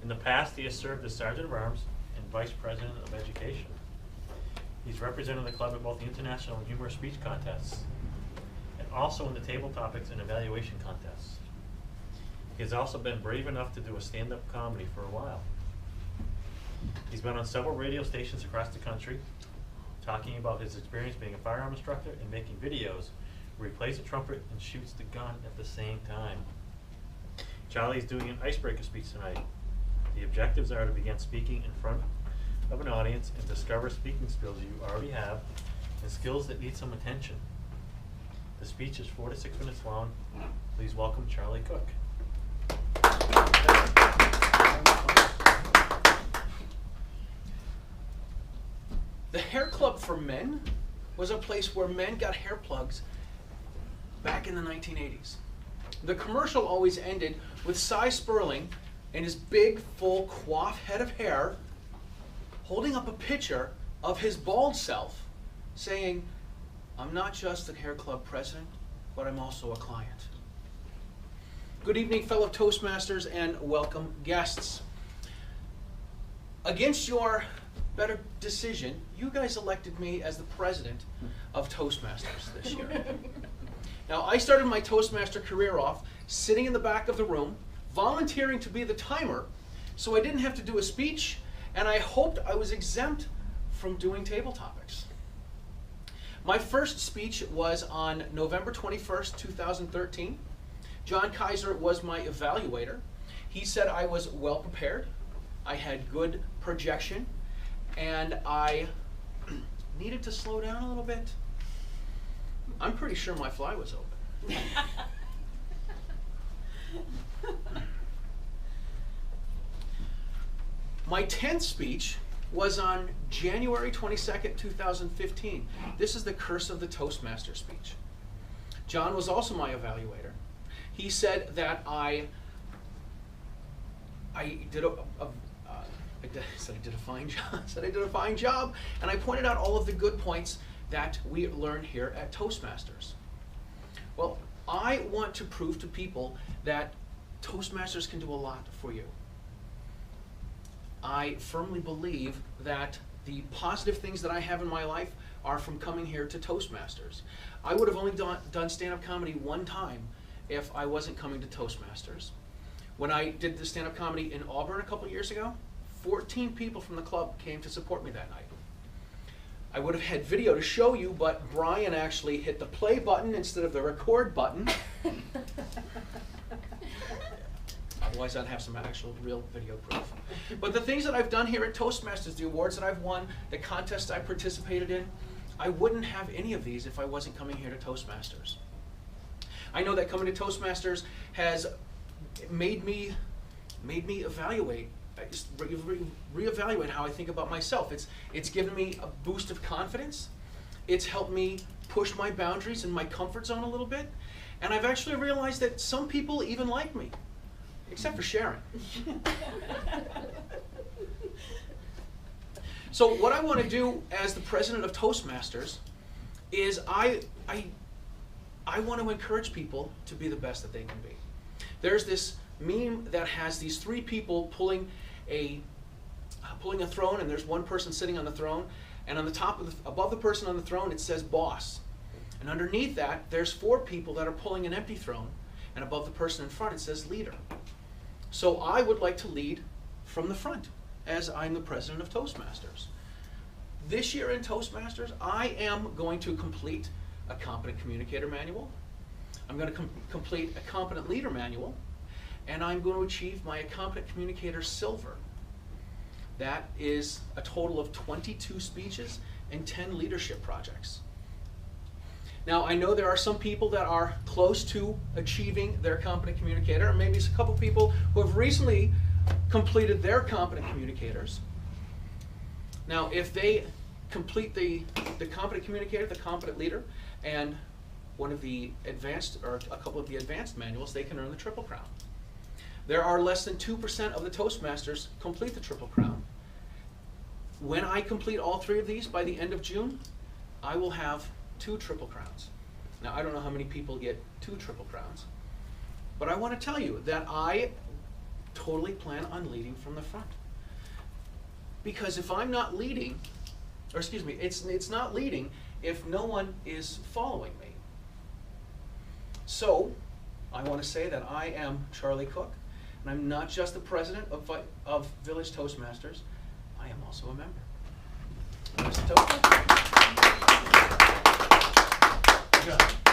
In the past, he has served as Sergeant of Arms and Vice President of Education. He's represented the club at both the International and Humorous Speech Contests, and also in the Table Topics and Evaluation Contests. He has also been brave enough to do a stand-up comedy for a while. He's been on several radio stations across the country, talking about his experience being a firearm instructor and making videos where he plays a trumpet and shoots the gun at the same time. Charlie's doing an icebreaker speech tonight. The objectives are to begin speaking in front of an audience and discover speaking skills you already have and skills that need some attention. The speech is 4 to 6 minutes long. Please welcome Charlie Cook. The Hair Club for Men was a place where men got hair plugs back in the 1980s. The commercial always ended with Cy Sperling and his big, full, coiffed head of hair holding up a picture of his bald self saying, "I'm not just the Hair Club president, but I'm also a client." Good evening, fellow Toastmasters, and welcome guests. Against your better decision, you guys elected me as the president of Toastmasters this year. Now, I started my Toastmaster career off sitting in the back of the room, volunteering to be the timer, so I didn't have to do a speech, and I hoped I was exempt from doing table topics. My first speech was on November 21st, 2013. John Kaiser was my evaluator. He said I was well prepared, I had good projection, and I needed to slow down a little bit. I'm pretty sure my fly was open. My 10th speech was on January 22nd, 2015. This is the Curse of the Toastmaster speech. John was also my evaluator. He said that I did said I did a fine job. Said I did a fine job, and I pointed out all of the good points that we learned here at Toastmasters. Well, I want to prove to people that Toastmasters can do a lot for you. I firmly believe that the positive things that I have in my life are from coming here to Toastmasters. I would have only done stand-up comedy one time if I wasn't coming to Toastmasters. When I did the stand-up comedy in Auburn a couple years ago, 14 people from the club came to support me that night. I would have had video to show you, but Brian actually hit the play button instead of the record button. Otherwise, I'd have some actual real video proof. But the things that I've done here at Toastmasters, the awards that I've won, the contests I participated in, I wouldn't have any of these if I wasn't coming here to Toastmasters. I know that coming to Toastmasters has made me evaluate, reevaluate how I think about myself. It's given me a boost of confidence. It's helped me push my boundaries and my comfort zone a little bit. And I've actually realized that some people even like me, except for Sharon. So what I want to do as the president of Toastmasters is I want to encourage people to be the best that they can be. There's this meme that has these three people pulling a throne, and there's one person sitting on the throne, and on the top of above the person on the throne it says boss, and underneath that there's four people that are pulling an empty throne, and above the person in front it says leader. So I would like to lead from the front as I'm the president of Toastmasters. This year in Toastmasters, I am going to complete a competent communicator manual. I'm going to complete a competent leader manual, and I'm going to achieve my competent communicator silver. That is a total of 22 speeches and 10 leadership projects. Now, I know there are some people that are close to achieving their competent communicator, and maybe it's a couple people who have recently completed their competent communicators. Now, if they complete the competent communicator, the competent leader, and one of the advanced, or a couple of the advanced manuals, they can earn the Triple Crown. There are less than 2% of the Toastmasters complete the Triple Crown. When I complete all three of these by the end of June, I will have 2 Triple Crowns. Now, I don't know how many people get 2 Triple Crowns, but I want to tell you that I totally plan on leading from the front. Because if I'm not leading, or excuse me, it's not leading if no one is following me. So, I want to say that I am Charlie Cook, and I'm not just the president of Village Toastmasters, I am also a member. Mr. Toastmaster. Good job.